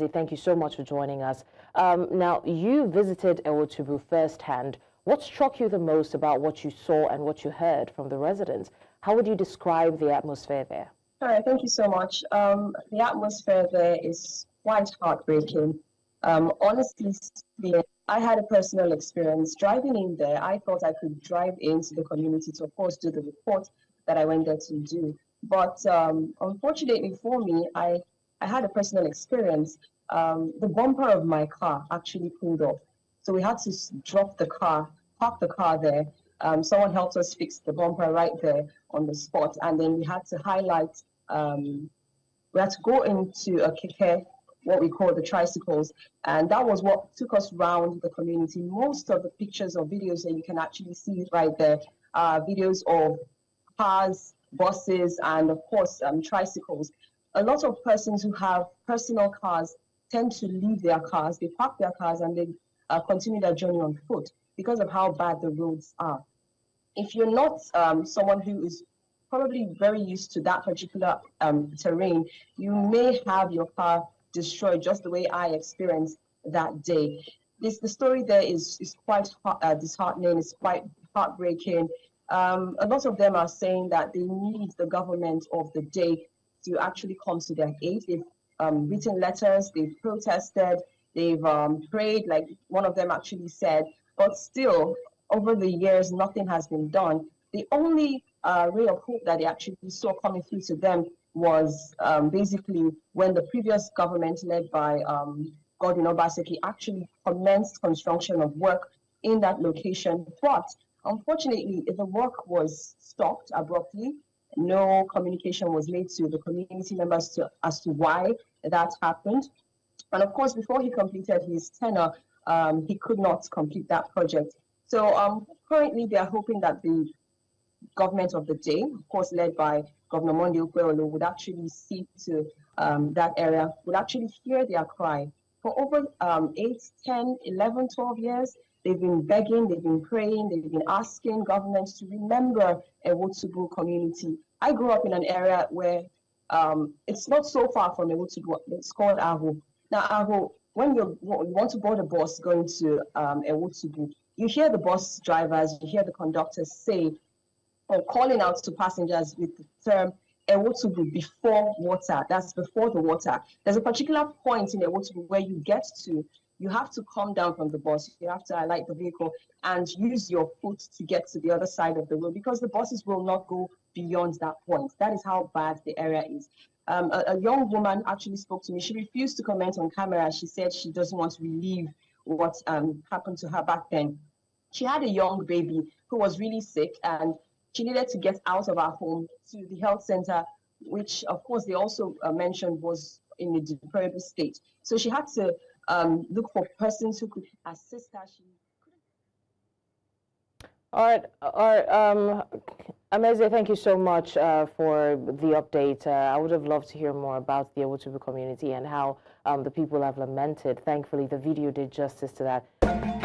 Amenze, thank you so much for joining us. Now, you visited Evbuotubu firsthand. What struck you the most about what you saw and what you heard from the residents? How would you describe the atmosphere there? All right, thank you so much. The atmosphere there is quite heartbreaking. Honestly speaking, I had a personal experience driving in there. I thought I could drive into the community to, of course, do the report that I went there to do. But unfortunately for me, I had a personal experience. The bumper of my car actually pulled off. So we had to drop the car, park the car there. Someone helped us fix the bumper right there on the spot. And then we had to highlight, we had to go into a keke, what we call the tricycles. And that was what took us around the community. Most of the pictures or videos that you can actually see right there are videos of cars, buses, and of course, tricycles. A lot of persons who have personal cars tend to leave their cars, they park their cars, and they continue their journey on foot because of how bad the roads are. If you're not someone who is probably very used to that particular terrain, you may have your car destroyed just the way I experienced that day. The story there is quite disheartening, it's quite heartbreaking. A lot of them are saying that they need the government of the day to actually come to their aid. They've written letters, they've protested, they've prayed, like one of them actually said, but still, over the years, nothing has been done. The only ray of hope that they actually saw coming through to them was basically when the previous government led by Godwin Obaseki actually commenced construction of work in that location. But unfortunately, the work was stopped abruptly. No communication was made to the community members as to why that happened. And of course, before he completed his tenure, he could not complete that project. So currently, they are hoping that the government of the day, of course, led by Governor Monday Ukweolu, would actually see to that area, would actually hear their cry. For over 8, 10, 11, 12 years, they've been begging, they've been praying, they've been asking governments to remember Evbuotubu community. I grew up in an area where it's not so far from Evbuotubu. It's called Aho. Now, Aho, when you want to board a bus going to Evbuotubu, you hear the bus drivers, you hear the conductors say, or calling out to passengers with the term Evbuotubu before water. That's before the water. There's a particular point in Evbuotubu where you get to, you have to come down from the bus. You have to alight the vehicle and use your foot to get to the other side of the road because the buses will not go beyond that point. That is how bad the area is. A young woman actually spoke to me. She refused to comment on camera. She said she doesn't want to relive what happened to her back then. She had a young baby who was really sick and she needed to get out of our home to the health center, which of course they also mentioned was in a deplorable state. So she had to look for persons who could assist her. All right. Amenze, thank you so much for the update. I would have loved to hear more about the Evbuotubu community and how the people have lamented. Thankfully, the video did justice to that.